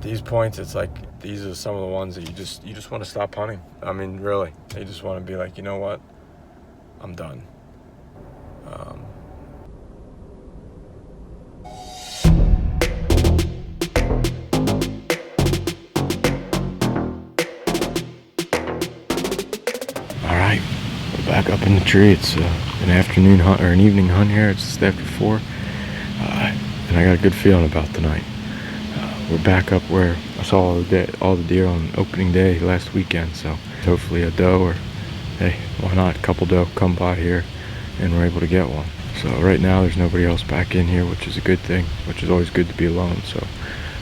these points, it's like these are some of the ones that you just want to stop hunting. I mean, really, you just want to be like, you know what, I'm done. All right, we're back up in the tree. It's an afternoon hunt, or an evening hunt here. It's just after 4, and I got a good feeling about tonight. We're back up where I saw all the deer on opening day last weekend, so hopefully a doe, or hey, why not, a couple doe come by here and we're able to get one. So right now there's nobody else back in here, which is a good thing, which is always good to be alone. So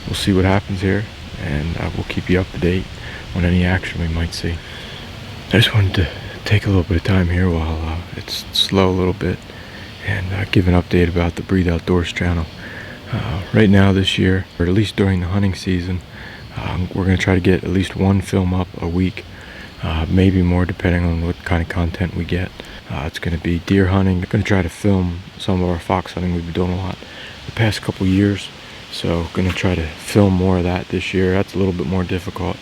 we'll see what happens here, and we'll keep you up to date on any action we might see. I just wanted to take a little bit of time here while it's slow a little bit, and give an update about the Breathe Outdoors channel. Right now this year, or at least during the hunting season, we're going to try to get at least one film up a week, maybe more depending on what kind of content we get. It's going to be deer hunting. We're going to try to film some of our fox hunting. We've been doing a lot the past couple years, so going to try to film more of that this year. That's a little bit more difficult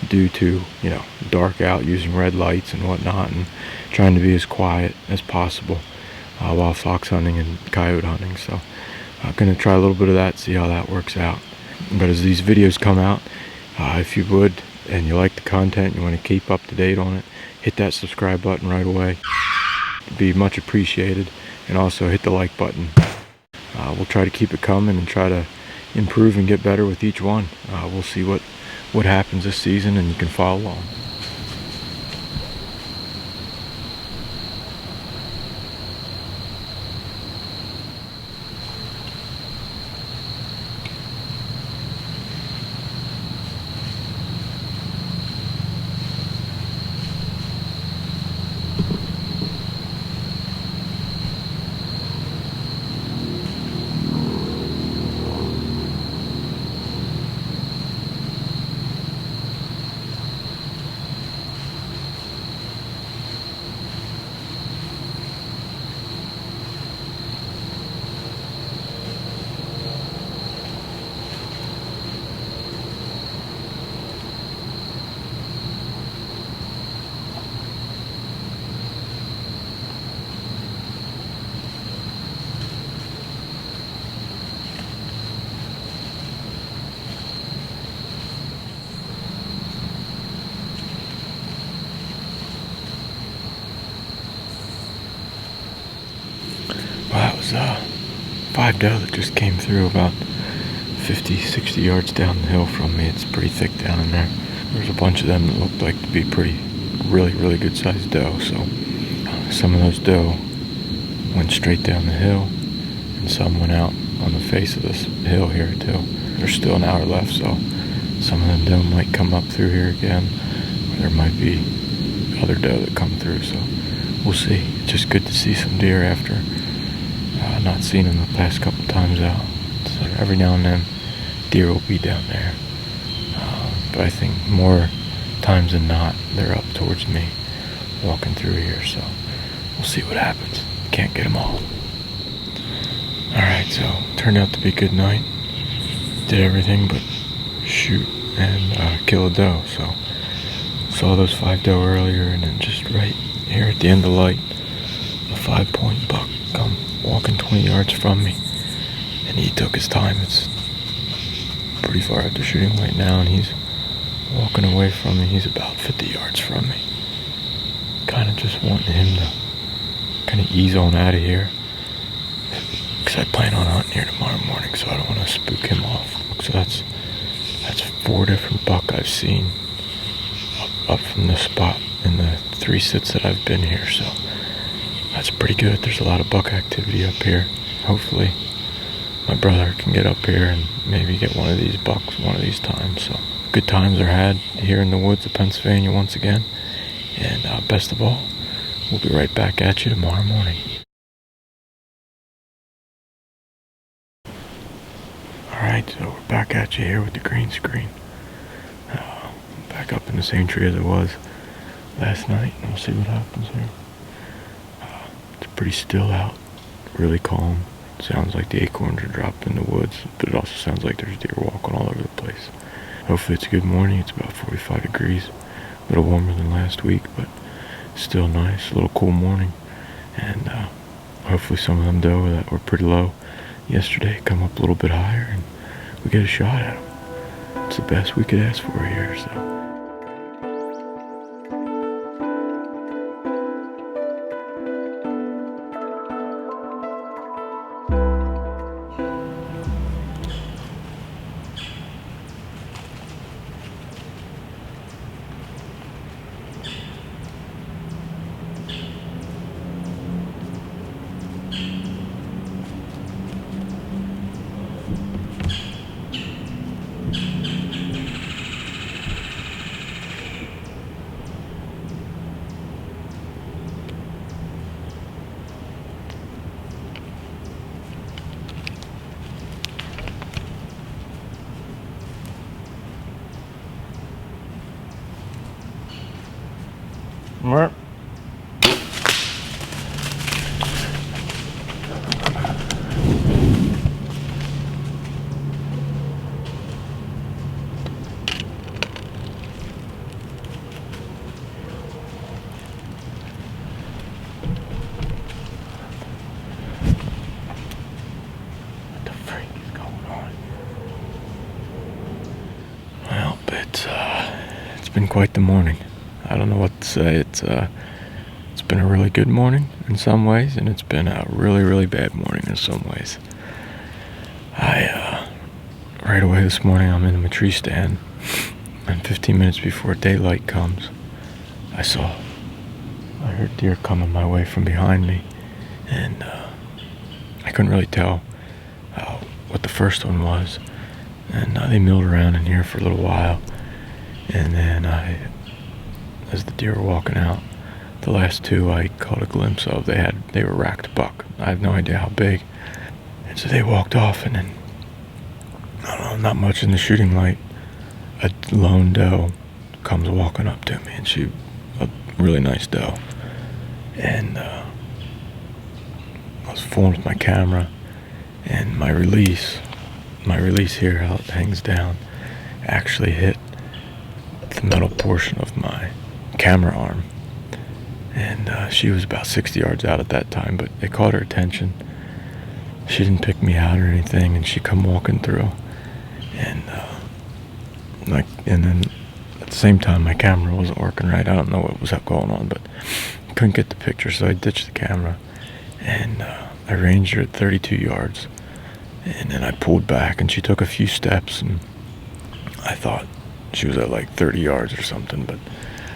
due to, you know, dark out, using red lights and whatnot, and trying to be as quiet as possible while fox hunting and coyote hunting. So I'm going to try a little bit of that, see how that works out. But as these videos come out, if you would, and you like the content, you want to keep up to date on it, hit that subscribe button right away. It'd be much appreciated. And also hit the like button. We'll try to keep it coming and try to improve and get better with each one. We'll see what happens this season, and you can follow along. Well, that was 5 doe that just came through about 50-60 yards down the hill from me. It's pretty thick down in there. There's a bunch of them that looked like to be really good sized doe. So some of those doe went straight down the hill, and some went out on the face of this hill here too. There's still an hour left, so some of them doe might come up through here again, or there might be other doe that come through. So we'll see. It's just good to see some deer after not seen them the past couple times out. So every now and then deer will be down there, but I think more times than not they're up towards me walking through here. So we'll see what happens. Can't get them all. Alright, so turned out to be a good night. Did everything but shoot and kill a doe. So saw those 5 doe earlier, and then just right here at the end of the light, a 5-point buck come walking 20 yards from me, and he took his time. It's pretty far after shooting right now, and he's walking away from me. He's about 50 yards from me. Kind of just wanting him to kind of ease on out of here, because I plan on hunting here tomorrow morning, so I don't want to spook him off. So that's 4 different buck I've seen up from this spot in the 3 sits that I've been here. So that's pretty good. There's a lot of buck activity up here. Hopefully my brother can get up here and maybe get one of these bucks one of these times. So good times are had here in the woods of Pennsylvania once again. And best of all, we'll be right back at you tomorrow morning. Alright, so we're back at you here with the green screen. Back up in the same tree as it was last night, and we'll see what happens here. It's pretty still out, really calm. Sounds like the acorns are dropped in the woods, but it also sounds like there's deer walking all over the place. Hopefully it's a good morning. It's about 45 degrees, a little warmer than last week, but still nice, a little cool morning. And hopefully some of them doe that were pretty low yesterday come up a little bit higher and we get a shot at them. It's the best we could ask for here, so. What the freak is going on? Well, it's been quite the morning. I don't know what to say. It's been a really good morning in some ways, and it's been a really, really bad morning in some ways. Right away this morning, I'm in my tree stand, and 15 minutes before daylight comes, I heard deer coming my way from behind me, and I couldn't really tell what the first one was, and they milled around in here for a little while, and then as the deer were walking out, the last two I caught a glimpse of. They were racked buck. I have no idea how big. And so they walked off, and then, I don't know, not much in the shooting light, a lone doe comes walking up to me, and she, a really nice doe. And I was fooling with my camera, and my release here, how it hangs down, actually hit the metal portion of my camera arm, and she was about 60 yards out at that time, but it caught her attention. She didn't pick me out or anything, and she come walking through, and then at the same time my camera wasn't working right. I don't know what was going on, but I couldn't get the picture, so I ditched the camera, and I ranged her at 32 yards, and then I pulled back, and she took a few steps, and I thought she was at like 30 yards or something, but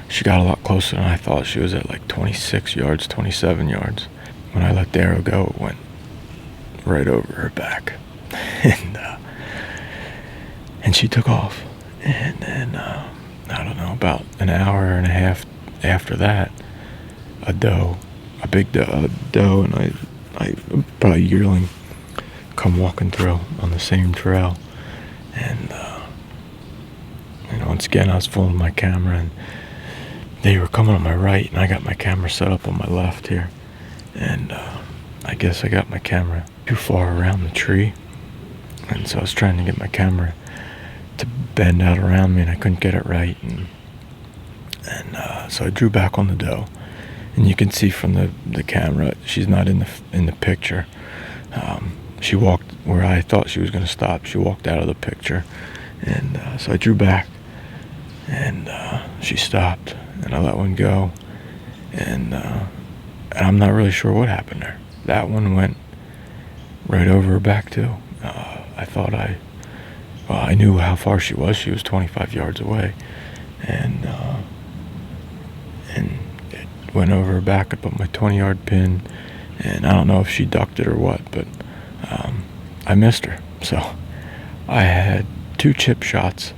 she got a lot closer than I thought. She was at like 26 yards, 27 yards. When I let the arrow go, it went right over her back. And she took off. And then, I don't know, about an hour and a half after that, a big doe, and I probably yearling, come walking through on the same trail. And, once again, I was fooling my camera, and they were coming on my right, and I got my camera set up on my left here. And I guess I got my camera too far around the tree, and so I was trying to get my camera to bend out around me, and I couldn't get it right. And so I drew back on the doe, and you can see from the camera, she's not in the picture. She walked where I thought she was going to stop. She walked out of the picture, and so I drew back, and she stopped, and I let one go, and I'm not really sure what happened there. That one went right over her back too. I knew how far she was. She was 25 yards away, and it went over her back. I put my 20-yard pin, and I don't know if she ducked it or what, but I missed her. So I had 2 chip shots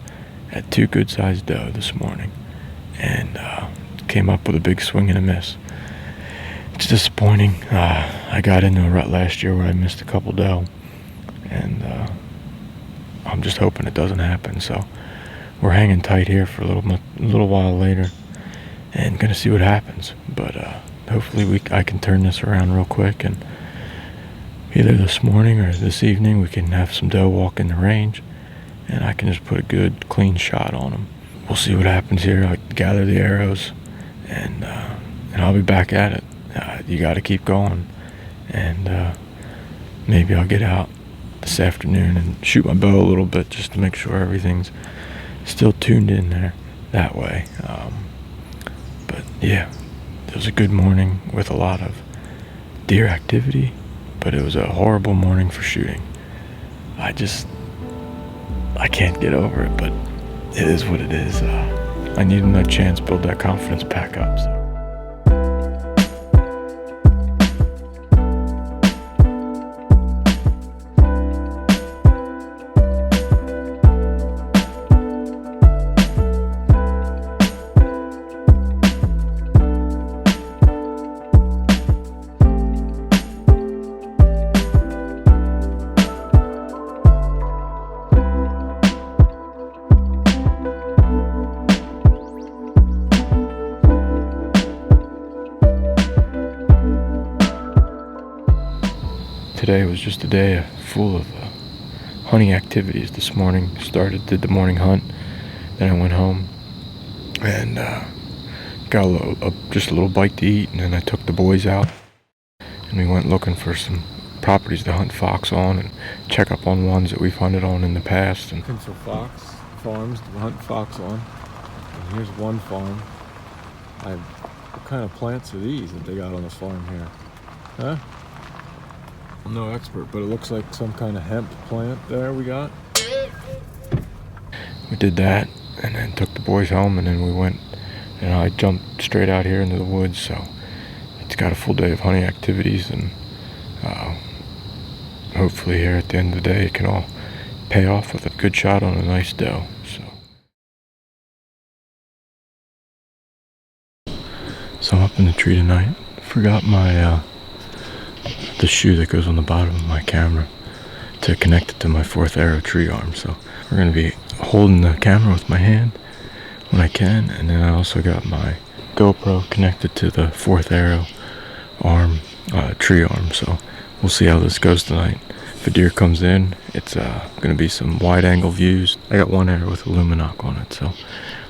at 2 good-sized doe this morning, and came up with a big swing and a miss. It's disappointing. I got into a rut last year where I missed a couple doe, and I'm just hoping it doesn't happen. So we're hanging tight here for a little while later, and gonna see what happens. But hopefully I can turn this around real quick and either this morning or this evening we can have some doe walk in the range, and I can just put a good clean shot on them. We'll see what happens here. I'll gather the arrows, and I'll be back at it. You got to keep going, and maybe I'll get out this afternoon and shoot my bow a little bit just to make sure everything's still tuned in there that way. But yeah, it was a good morning with a lot of deer activity, but it was a horrible morning for shooting. I can't get over it, but it is what it is. I need another chance to build that confidence back up. So. Today was just a day full of hunting activities. This morning did the morning hunt, then I went home and got just a little bite to eat, and then I took the boys out and we went looking for some properties to hunt fox on and check up on ones that we've hunted on in the past. And looking for fox farms to hunt fox on, and here's one farm. What kind of plants are these that they got on the farm here? Huh? I'm no expert, but it looks like some kind of hemp plant there we got. We did that and then took the boys home, and then we went and I jumped straight out here into the woods. So it's got a full day of hunting activities, and hopefully here at the end of the day it can all pay off with a good shot on a nice doe. So I'm up in the tree tonight. Forgot my the shoe that goes on the bottom of my camera to connect it to my 4th arrow tree arm. So we're going to be holding the camera with my hand when I can, and then I also got my GoPro connected to the 4th arrow arm, tree arm. So we'll see how this goes tonight. If a deer comes in, it's going to be some wide angle views. I got one arrow with a Luminoc on it, so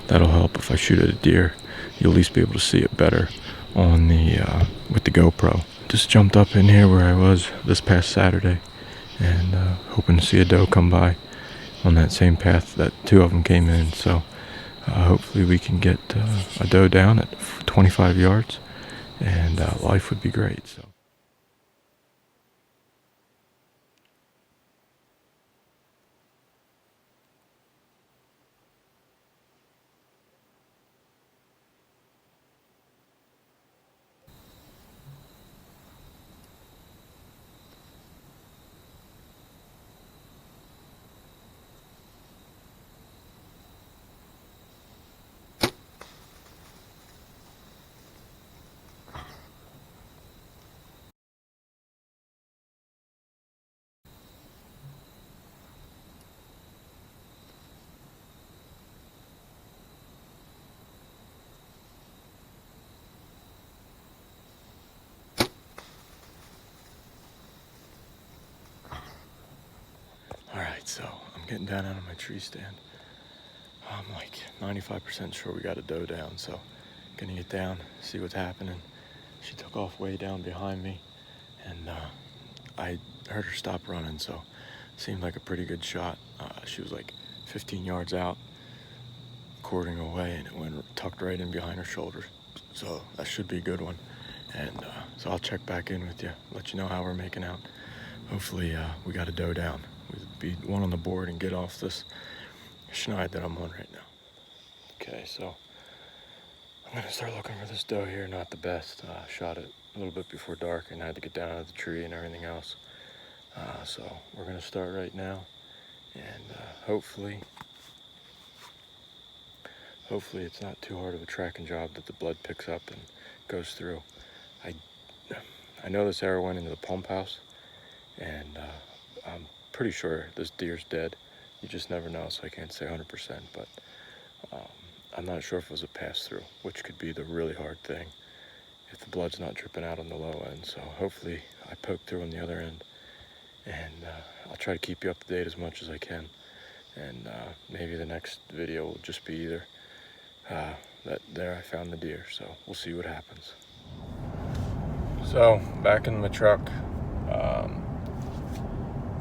that'll help. If I shoot at a deer, you'll at least be able to see it better on the with the GoPro. Just jumped up in here where I was this past Saturday, and hoping to see a doe come by on that same path that 2 of them came in. So hopefully we can get a doe down at 25 yards, and life would be great. So. Alright, so I'm getting down out of my tree stand. I'm like 95% sure we got a doe down, so gonna get down, see what's happening. She took off way down behind me, and I heard her stop running, so seemed like a pretty good shot. She was like 15 yards out, quartering away, and it went tucked right in behind her shoulder. So that should be a good one. And so I'll check back in with you, let you know how we're making out. Hopefully we got a doe down. We'll be one on the board and get off this schneid that I'm on right now. Okay, so I'm gonna start looking for this doe here. Not the best. Shot it a little bit before dark and had to get down out of the tree and everything else. So we're gonna start right now, and hopefully it's not too hard of a tracking job that the blood picks up and goes through. I know this arrow went into the pump house, and I'm pretty sure this deer's dead. You just never know, so I can't say 100%, but I'm not sure if it was a pass-through, which could be the really hard thing if the blood's not dripping out on the low end. So hopefully I poked through on the other end, and I'll try to keep you up to date as much as I can. And maybe the next video will just be either that there I found the deer, so we'll see what happens. So back in my truck,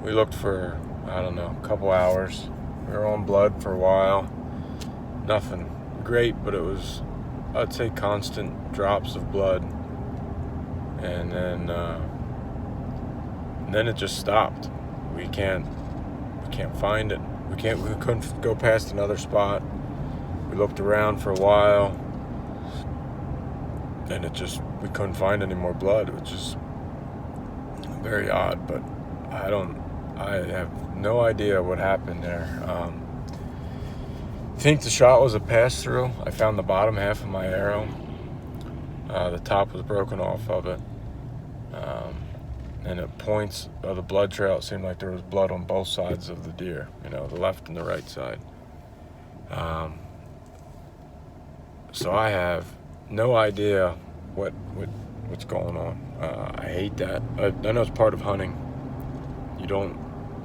we looked for, I don't know, a couple hours. We were on blood for a while. Nothing great, but it was, I'd say, constant drops of blood. And then it just stopped. We can't find it. We couldn't go past another spot. We looked around for a while, and we couldn't find any more blood. It was just very odd, but I have no idea what happened there. I think the shot was a pass through. I found the bottom half of my arrow. The top was broken off of it. And at points of the blood trail, it seemed like there was blood on both sides of the deer, the left and the right side. So I have no idea what's going on. I hate that. I know it's part of hunting. You don't,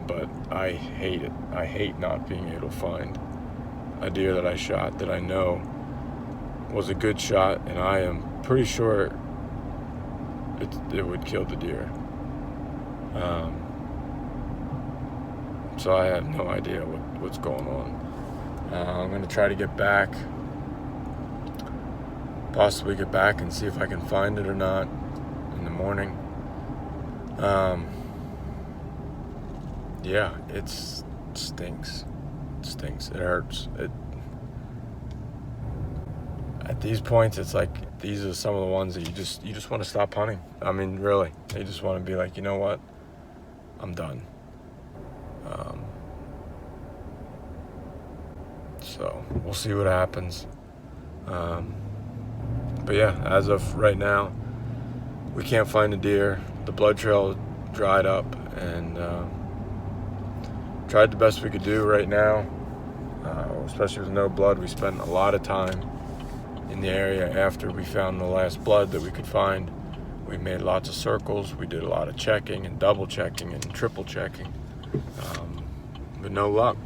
but I hate it. I hate not being able to find a deer that I shot that I know was a good shot, and I am pretty sure it would kill the deer. So I have no idea what's going on. I'm going to try to possibly get back and see if I can find it or not in the morning. Yeah, it stinks. It stinks. It hurts. At these points, it's like these are some of the ones that you just want to stop hunting. I mean, really, you just want to be like, you know what? I'm done. So we'll see what happens. But yeah, as of right now, we can't find a deer. The blood trail dried up, and tried the best we could do right now. Especially with no blood, we spent a lot of time in the area after we found the last blood that we could find. We made lots of circles. We did a lot of checking and double checking and triple checking, but no luck.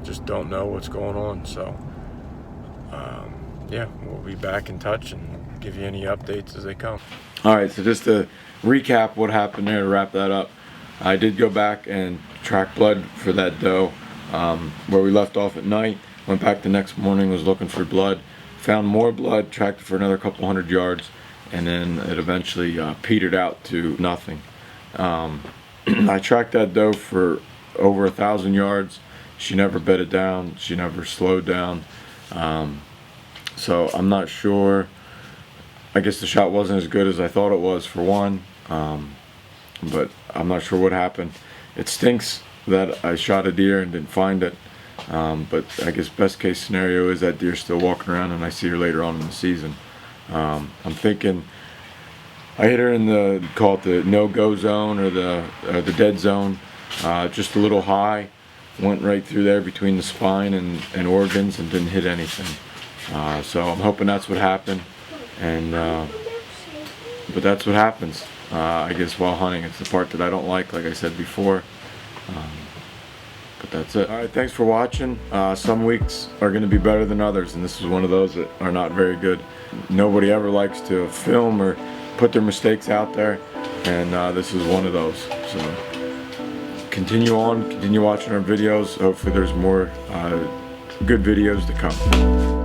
Just don't know what's going on. So yeah, we'll be back in touch and give you any updates as they come. All right, so just to recap what happened there, to wrap that up, I did go back and track blood for that doe where we left off at night. Went back the next morning, was looking for blood, found more blood, tracked it for another couple hundred yards, and then it eventually petered out to nothing. I tracked that doe for over 1,000 yards. She never bedded down. She never slowed down. So I'm not sure. I guess the shot wasn't as good as I thought it was, for one. But I'm not sure what happened. It stinks that I shot a deer and didn't find it. But I guess best case scenario is that deer's still walking around and I see her later on in the season. I'm thinking I hit her in call it the no-go zone, or the dead zone, just a little high. Went right through there between the spine and organs and didn't hit anything. So I'm hoping that's what happened. And but that's what happens, I guess, while hunting. It's the part that I don't like I said before. But that's it. All right, thanks for watching. Some weeks are going to be better than others, and this is one of those that are not very good. Nobody ever likes to film or put their mistakes out there, and this is one of those. So continue watching our videos. Hopefully there's more good videos to come.